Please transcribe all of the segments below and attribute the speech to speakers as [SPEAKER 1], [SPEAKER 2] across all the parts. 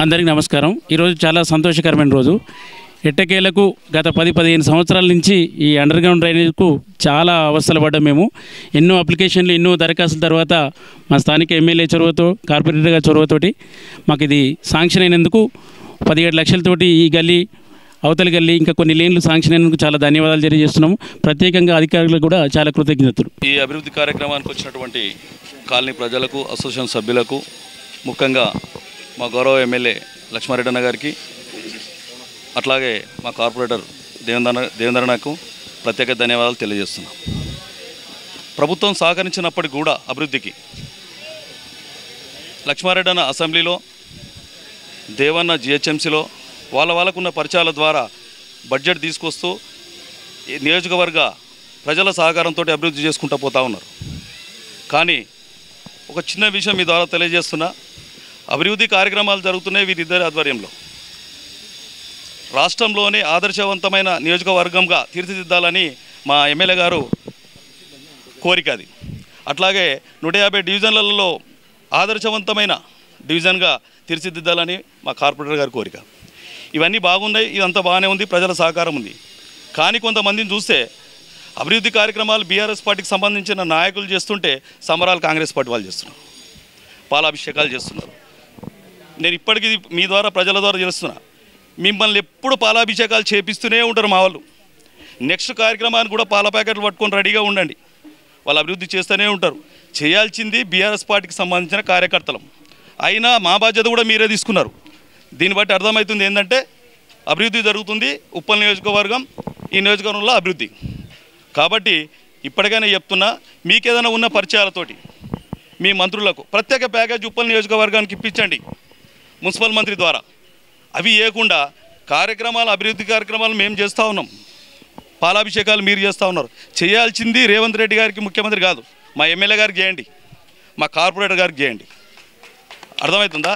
[SPEAKER 1] అందరికీ నమస్కారం. ఈరోజు చాలా సంతోషకరమైన రోజు. ఎట్టకేలకు గత 10-15 సంవత్సరాల నుంచి ఈ అండర్ గ్రౌండ్ డ్రైనేజ్కు చాలా అవస్థలు పడ్డాం. మేము ఎన్నో అప్లికేషన్లు, ఎన్నో దరఖాస్తుల తర్వాత మా స్థానిక ఎమ్మెల్యే చొరవతో, కార్పొరేటర్ గారి చొరవతోటి మాకు ఇది శాంక్షన్ అయినందుకు 17 లక్షలతోటి ఈ గల్లీ, అవతలి గల్లీ, ఇంకా కొన్ని లేన్లు శాంక్షన్ అయినందుకు చాలా ధన్యవాదాలు తెలియజేస్తున్నాము. ప్రత్యేకంగా అధికారులకు కూడా చాలా కృతజ్ఞతలు.
[SPEAKER 2] ఈ అభివృద్ధి కార్యక్రమానికి వచ్చినటువంటి కాలనీ ప్రజలకు, అసోసియేషన్ సభ్యులకు, ముఖ్యంగా మా గౌరవ ఎమ్మెల్యే లక్ష్మారెడ్డి అన్న గారికి, అట్లాగే మా కార్పొరేటర్ దేవేంద్రన్నకు ప్రత్యేక ధన్యవాదాలు తెలియజేస్తున్నాం. ప్రభుత్వం సహకరించినప్పటికీ కూడా అభివృద్ధికి లక్ష్మారెడ్డి అన్న అసెంబ్లీలో, దేవన్న జిహెచ్ఎంసీలో వాళ్ళకున్న పరిచయాల ద్వారా బడ్జెట్ తీసుకొస్తూ నియోజకవర్గ ప్రజల సహకారంతో అభివృద్ధి చేసుకుంటూ పోతూ ఉన్నారు. కానీ ఒక చిన్న విషయం మీ ద్వారా తెలియజేస్తున్నా. అభివృద్ధి కార్యక్రమాలు జరుగుతున్నాయి వీరిద్దరి ఆధ్వర్యంలో. రాష్ట్రంలోనే ఆదర్శవంతమైన నియోజకవర్గంగా తీర్చిదిద్దాలని మా ఎమ్మెల్యే గారు కోరిక అది. అట్లాగే 150 డివిజన్లలో ఆదర్శవంతమైన డివిజన్గా తీర్చిదిద్దాలని మా కార్పొరేటర్ గారి కోరిక. ఇవన్నీ బాగున్నాయి, ఇదంతా బాగానే ఉంది, ప్రజల సహకారం ఉంది. కానీ కొంతమందిని చూస్తే అభివృద్ధి కార్యక్రమాలు బీఆర్ఎస్ పార్టీకి సంబంధించిన నాయకులు చేస్తుంటే సమరాలు కాంగ్రెస్ పార్టీ వాళ్ళు చేస్తున్నారు, పాలాభిషేకాలు చేస్తున్నారు. నేను ఇప్పటికీ మీ ద్వారా, ప్రజల ద్వారా చేస్తున్నా, మిమ్మల్ని ఎప్పుడు పాలాభిషేకాలు చేపిస్తూనే ఉంటారు మా వాళ్ళు. నెక్స్ట్ కార్యక్రమానికి కూడా పాల ప్యాకెట్లు పట్టుకొని రెడీగా ఉండండి. వాళ్ళు అభివృద్ధి చేస్తూనే ఉంటారు. చేయాల్సింది బీఆర్ఎస్ పార్టీకి సంబంధించిన కార్యకర్తలం. అయినా మా బాధ్యత కూడా మీరే తీసుకున్నారు. దీన్ని బట్టి అర్థమవుతుంది ఏంటంటే అభివృద్ధి జరుగుతుంది. ఉప్పల్ నియోజకవర్గం, ఈ నియోజకవర్గంలో అభివృద్ధి. కాబట్టి ఇప్పటికైనా చెప్తున్నా, మీకేదైనా ఉన్న పరిచయాలతోటి మీ మంత్రులకు ప్రత్యేక ప్యాకేజ్ ఉప్పల్ నియోజకవర్గానికి ఇప్పించండి మున్సిపల్ మంత్రి ద్వారా. అవి ఇవ్వకుండా కార్యక్రమాలు, అభివృద్ధి కార్యక్రమాలు మేము చేస్తూ ఉన్నాం, పాలాభిషేకాలు మీరు చేస్తూ ఉన్నారు. చేయాల్సింది రేవంత్ రెడ్డి గారికి, ముఖ్యమంత్రి కాదు, మా ఎమ్మెల్యే గారికి చేయండి, మా కార్పొరేటర్ గారికి చేయండి. అర్థమవుతుందా?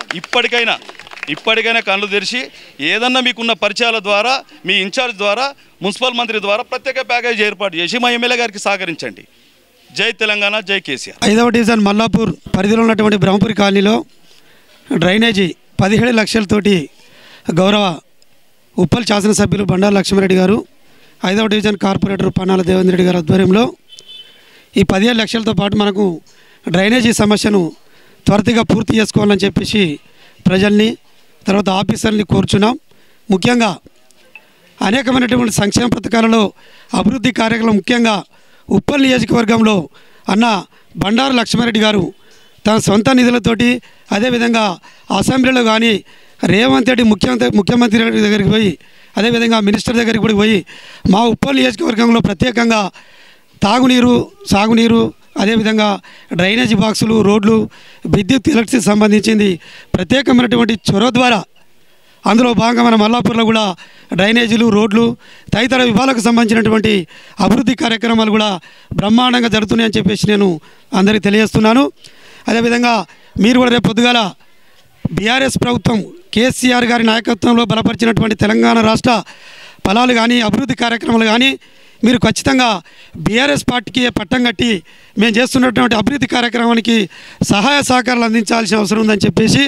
[SPEAKER 2] ఇప్పటికైనా కళ్ళు తెరిచి ఏదన్నా మీకున్న పరిచయాల ద్వారా, మీ ఇన్ఛార్జ్ ద్వారా, మున్సిపల్ మంత్రి ద్వారా ప్రత్యేక ప్యాకేజ్ ఏర్పాటు చేసి మా ఎమ్మెల్యే గారికి సహకరించండి. జై తెలంగాణ, జై కేసీఆర్.
[SPEAKER 3] 5వ డివిజన్ మల్లాపూర్ పరిధిలో ఉన్నటువంటి బ్రహ్మపురి కాలనీలో డ్రైనేజీ 17 లక్షలతోటి గౌరవ ఉప్పల్ శాసనసభ్యులు బండారు లక్ష్మారెడ్డి గారు, 5వ డివిజన్ కార్పొరేటర్ పన్నాల దేవేంద్ర రెడ్డి గారి ఆధ్వర్యంలో ఈ 17 లక్షలతో పాటు మనకు డ్రైనేజీ సమస్యను త్వరితగా పూర్తి చేసుకోవాలని చెప్పేసి ప్రజల్ని, తర్వాత ఆఫీసర్ని కోరుచున్నాం. ముఖ్యంగా అనేకమైనటువంటి సంక్షేమ పథకాలలో అభివృద్ధి కార్యక్రమం, ముఖ్యంగా ఉప్పల్ నియోజకవర్గంలో అన్న బండారు లక్ష్మారెడ్డి గారు తన సొంత నిధులతోటి, అదేవిధంగా అసెంబ్లీలో కానీ రేవంత్ రెడ్డి ముఖ్యమంత్రి దగ్గరికి పోయి, అదేవిధంగా మినిస్టర్ దగ్గరికి కూడా పోయి మా ఉప్పల్ నియోజకవర్గంలో ప్రత్యేకంగా తాగునీరు, సాగునీరు, అదేవిధంగా డ్రైనేజీ బాక్సులు, రోడ్లు, విద్యుత్, ఎలక్ట్రిసిటీ సంబంధించింది ప్రత్యేకమైనటువంటి చొరవ ద్వారా, అందులో భాగంగా మన మల్లాపూర్లో కూడా డ్రైనేజీలు, రోడ్లు, తదితర విభాగాలకు సంబంధించినటువంటి అభివృద్ధి కార్యక్రమాలు కూడా బ్రహ్మాండంగా జరుగుతున్నాయని చెప్పేసి నేను అందరికీ తెలియజేస్తున్నాను. అదేవిధంగా మీరు కూడా రేపు పొద్దుగాల బీఆర్ఎస్ ప్రభుత్వం కేసీఆర్ గారి నాయకత్వంలో బలపరిచినటువంటి తెలంగాణ రాష్ట్ర ఫలాలు కానీ, అభివృద్ధి కార్యక్రమాలు కానీ మీరు ఖచ్చితంగా బీఆర్ఎస్ పార్టీకి పట్టం కట్టి మేము చేస్తున్నటువంటి అభివృద్ధి కార్యక్రమానికి సహాయ సహకారాలు అందించాల్సిన అవసరం ఉందని చెప్పేసి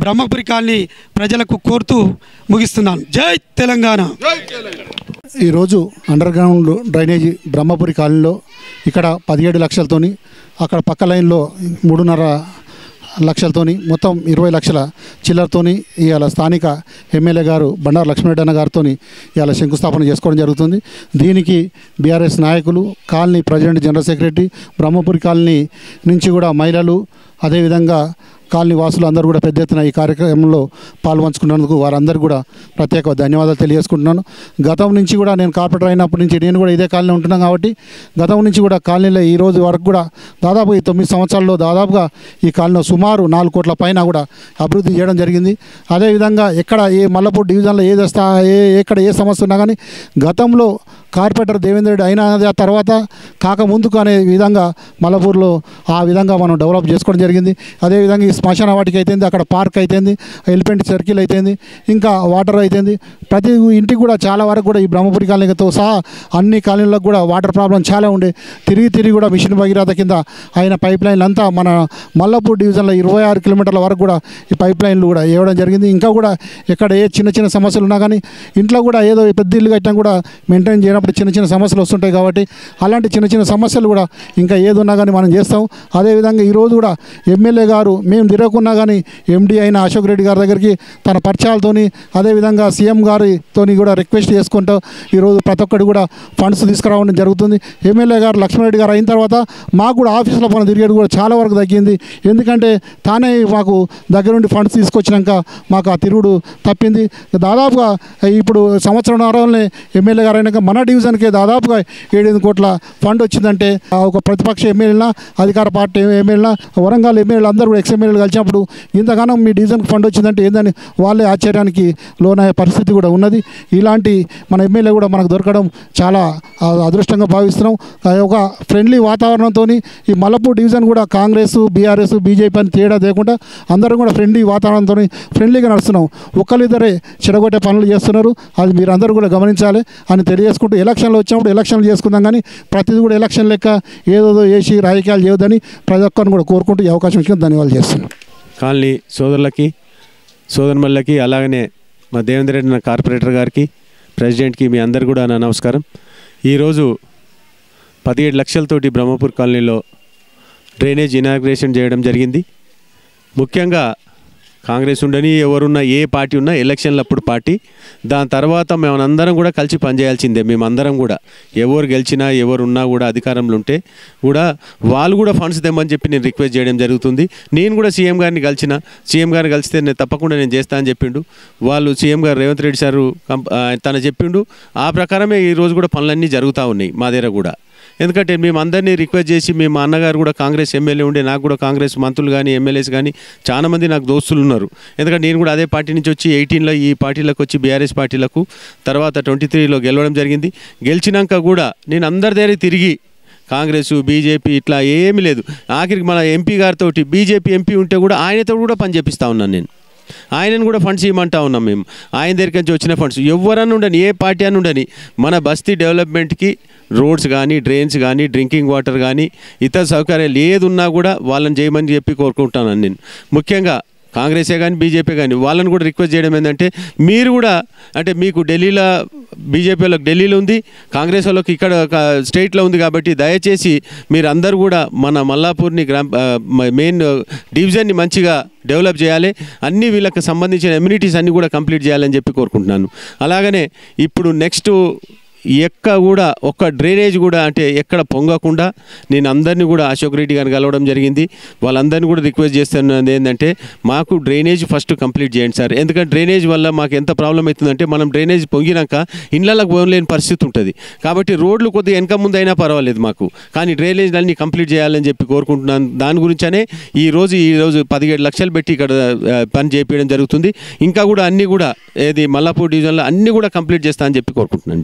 [SPEAKER 3] బ్రహ్మపురి కాలనీ ప్రజలకు కోరుతూ ముగిస్తున్నాను. జై తెలంగాణ.
[SPEAKER 4] ఈరోజు అండర్ గ్రౌండ్ డ్రైనేజీ బ్రహ్మపురి కాలనీలో ఇక్కడ 17 లక్షలతోని, అక్కడ పక్క లైన్లో 3.5 లక్షలతోని, మొత్తం 20 లక్షల చిల్లరతోని ఇవాళ స్థానిక ఎమ్మెల్యే గారు బండారు లక్ష్మారెడ్డి అన్న గారితో ఇవాళ శంకుస్థాపన చేసుకోవడం జరుగుతుంది. దీనికి బీఆర్ఎస్ నాయకులు, colony president, general secretary, Brahmapuri colony నుంచి కూడా మహిళలు, అదేవిధంగా కాలనీ వాసులు అందరూ కూడా పెద్ద ఎత్తున ఈ కార్యక్రమంలో పాల్పంచుకున్నందుకు వారందరూ కూడా ప్రత్యేక ధన్యవాదాలు తెలియజేసుకుంటున్నాను. గతం నుంచి కూడా నేను కార్పొరేటర్ అయినప్పటి నుంచి నేను కూడా ఇదే కాలనీ ఉంటున్నాను కాబట్టి గతం నుంచి కూడా కాలనీలో ఈ రోజు వరకు కూడా దాదాపు ఈ 9 సంవత్సరాల్లో దాదాపుగా ఈ కాలనీలో సుమారు 4 కోట్ల పైన కూడా అభివృద్ధి చేయడం జరిగింది. అదేవిధంగా ఎక్కడ ఏ మల్లపూర్ డివిజన్లో ఎక్కడ ఏ సమస్య ఉన్నా కానీ గతంలో కార్పొరేటర్ దేవేంద్ర రెడ్డి అయిన తర్వాత కాకముందుకు అనే విధంగా మల్లపూర్లో ఆ విధంగా మనం డెవలప్ చేసుకోవడం జరిగింది. అదేవిధంగా ఈ శ్మశాన వాటికి అయితేంది, అక్కడ పార్క్ అయితేంది, ఎలిఫెంట్ సర్కిల్ అయితేంది, ఇంకా వాటర్ అయితేంది. ప్రతి ఇంటికి కూడా చాలా వరకు కూడా ఈ బ్రహ్మపురి కాలనీతో సహా అన్ని కాలనీలకు కూడా వాటర్ ప్రాబ్లం చాలా ఉండే. తిరిగి కూడా మిషన్ భగీరథ కింద అయిన పైప్ లైన్లు అంతా మన మల్లపూర్ డివిజన్లో 26 కిలోమీటర్ల వరకు కూడా ఈ పైప్ లైన్లు కూడా వేయడం జరిగింది. ఇంకా కూడా ఎక్కడ ఏ చిన్న సమస్యలు ఉన్నా కానీ ఇంట్లో కూడా ఏదో పెద్ద ఇల్లు కట్టినా కూడా మెయింటైన్ చేయనప్పుడు చిన్న సమస్యలు వస్తుంటాయి. కాబట్టి అలాంటి చిన్న సమస్యలు కూడా ఇంకా ఏది ఉన్నా కానీ మనం చేస్తాం. అదేవిధంగా ఈరోజు కూడా ఎమ్మెల్యే గారు మేము తిరగకున్నా కానీ ఎండీ అయిన అశోక్ రెడ్డి గారి దగ్గరికి తన పరిచయాలతోని, అదేవిధంగా సీఎం గారితో కూడా రిక్వెస్ట్ చేసుకుంటూ ఈరోజు ప్రతి ఒక్కటి కూడా ఫండ్స్ తీసుకురావడం జరుగుతుంది. ఎమ్మెల్యే గారు లక్ష్మణరెడ్డి గారు అయిన తర్వాత మాకు కూడా ఆఫీసులో పని తిరిగేది కూడా చాలా వరకు తగ్గింది. ఎందుకంటే తానే మాకు దగ్గర నుండి ఫండ్స్ తీసుకొచ్చినాక మాకు ఆ తిరుగుడు తప్పింది. దాదాపుగా ఇప్పుడు సంవత్సరంన్నరలోనే ఎమ్మెల్యే గారు అయినాక మన డివిజన్కే దాదాపుగా 7-8 కోట్ల ఫండ్ వచ్చిందంటే ఒక ప్రతిపక్ష ఎమ్మెల్యేనా, అధికార పార్టీ ఎమ్మెల్యేనా, వరంగల్ ఎమ్మెల్యేలు అందరూ కూడా ఎమ్మెల్యేలు కలిసినప్పుడు ఇంతగానో మీ డివిజన్కి ఫండ్ వచ్చిందంటే ఏందని వాళ్ళే ఆశ్చర్యానికి లోనయ్యే పరిస్థితి కూడా ఉన్నది. ఇలాంటి మన ఎమ్మెల్యే కూడా మనకు దొరకడం చాలా అదృష్టంగా భావిస్తున్నాం. ఒక ఫ్రెండ్లీ వాతావరణంతో ఈ మల్లపూర్ డివిజన్ కూడా కాంగ్రెస్, బీఆర్ఎస్, బీజేపీ అని తేడా లేకుండా అందరం కూడా ఫ్రెండ్లీ వాతావరణంతో ఫ్రెండ్లీగా నడుస్తున్నాం. ఒకళ్ళిద్దరే చెడగొట్టే పనులు చేస్తున్నారు, అది మీరు అందరూ కూడా గమనించాలి అని తెలియజేసుకుంటూ ఎలక్షన్లు వచ్చినప్పుడు ఎలక్షన్లు చేసుకుందాం, కానీ ప్రతిదీ కూడా ఎలక్షన్ లెక్క ఏదో వేసి రాజకీయాలు చేయొద్దని ప్రతి ఒక్కరిని కూడా కోరుకుంటూ ఈ అవకాశం ఇచ్చిన ధన్యవాదాలు చేస్తున్నాం.
[SPEAKER 5] కాలనీ సోదరులకి, సోదరుమల్లకి, అలాగనే మా దేవేంద్ర రెడ్డి కార్పొరేటర్ గారికి, ప్రెసిడెంట్కి, మీ అందరు కూడా నా నమస్కారం. ఈరోజు 17 లక్షలతోటి బ్రహ్మపూర్ కాలనీలో డ్రైనేజ్ ఇనాగ్రేషన్ చేయడం జరిగింది. ముఖ్యంగా కాంగ్రెస్ ఉండని, ఎవరున్నా, ఏ పార్టీ ఉన్నా ఎలక్షన్లప్పుడు పార్టీ, దాని తర్వాత మేమందరం కూడా కలిసి పనిచేయాల్సిందే. మేమందరం కూడా ఎవరు గెలిచినా ఎవరున్నా కూడా అధికారంలో ఉంటే కూడా వాళ్ళు కూడా ఫండ్స్ తెమ్మని చెప్పి నేను రిక్వెస్ట్ చేయడం జరుగుతుంది. నేను కూడా సీఎం గారిని సీఎం గారిని కలిస్తే నేను తప్పకుండా నేను చేస్తా అని చెప్పిండు. వాళ్ళు సీఎం గారు రేవంత్ రెడ్డి సారు తను చెప్పిండు. ఆ ప్రకారమే ఈరోజు కూడా పనులన్నీ జరుగుతూ ఉన్నాయి మా దగ్గర కూడా. ఎందుకంటే మేము అందరినీ రిక్వెస్ట్ చేసి, మా అన్నగారు కూడా కాంగ్రెస్ ఎమ్మెల్యే ఉండే, నాకు కూడా కాంగ్రెస్ మంత్రులు కానీ ఎమ్మెల్యేస్ కానీ చాలామంది నాకు దోస్తులు ఉన్నారు. ఎందుకంటే నేను కూడా అదే పార్టీ నుంచి వచ్చి 18లో ఈ పార్టీలకు వచ్చి బీఆర్ఎస్ పార్టీలకు, తర్వాత 23లో గెలవడం జరిగింది. గెలిచినాక కూడా నేను అందరి దగ్గర తిరిగి కాంగ్రెస్, బీజేపీ ఇట్లా ఏమీ లేదు. ఆఖరికి మన ఎంపీ గారితో, బీజేపీ ఎంపీ ఉంటే కూడా ఆయనతో కూడా పని చేపిస్తూ ఉన్నాను నేను. ఆయనను కూడా ఫండ్స్ ఇవ్వమంటా ఉన్నాం మేము. ఆయన దగ్గరికి నుంచి వచ్చిన ఫండ్స్ ఎవరన్నా ఉండని, ఏ పార్టీ అని ఉండని, మన బస్తీ డెవలప్మెంట్కి రోడ్స్ కానీ, డ్రైన్స్ కానీ, డ్రింకింగ్ వాటర్ కానీ, ఇతర సౌకర్యాలు ఏదున్నా కూడా వాళ్ళని చేయమని చెప్పి కోరుకుంటాను నేను. ముఖ్యంగా కాంగ్రెసే కానీ బీజేపీ కానీ వాళ్ళని కూడా రిక్వెస్ట్ చేయడం ఏంటంటే, మీరు కూడా అంటే మీకు ఢిల్లీలో బీజేపీ వాళ్ళకి ఢిల్లీలో ఉంది, కాంగ్రెస్ వాళ్ళకి ఇక్కడ స్టేట్లో ఉంది. కాబట్టి దయచేసి మీరు అందరూ కూడా మన మల్లాపూర్ని మెయిన్ డివిజన్ని మంచిగా డెవలప్ చేయాలి, అన్ని వీళ్ళకి సంబంధించిన ఎమ్యూనిటీస్ అన్నీ కూడా కంప్లీట్ చేయాలని చెప్పి కోరుకుంటున్నాను. అలాగనే ఇప్పుడు నెక్స్ట్ ఎక్కడ కూడా ఒక్క డ్రైనేజ్ కూడా అంటే ఎక్కడ పొంగకుండా నేను అందరినీ కూడా అశోక్ రెడ్డి గారిని కలవడం జరిగింది. వాళ్ళందరినీ కూడా రిక్వెస్ట్ చేస్తున్నది ఏంటంటే, మాకు డ్రైనేజ్ ఫస్ట్ కంప్లీట్ చేయండి సార్. ఎందుకంటే డ్రైనేజ్ వల్ల మాకు ఎంత ప్రాబ్లం అవుతుందంటే, మనం డ్రైనేజ్ పొంగినాక ఇళ్ళకి పోలేని పరిస్థితి ఉంటుంది. కాబట్టి రోడ్లు కొద్దిగా వెనక ముందు అయినా పర్వాలేదు మాకు, కానీ డ్రైనేజ్ అన్నీ కంప్లీట్ చేయాలని చెప్పి కోరుకుంటున్నాను. దాని గురించనే ఈరోజు 17 లక్షలు పెట్టి ఇక్కడ పని చేయించడం జరుగుతుంది. ఇంకా కూడా అన్నీ కూడా ఏది మల్లాపూర్ డివిజన్లో అన్నీ కూడా కంప్లీట్ చేస్తా అని చెప్పి కోరుకుంటున్నాను.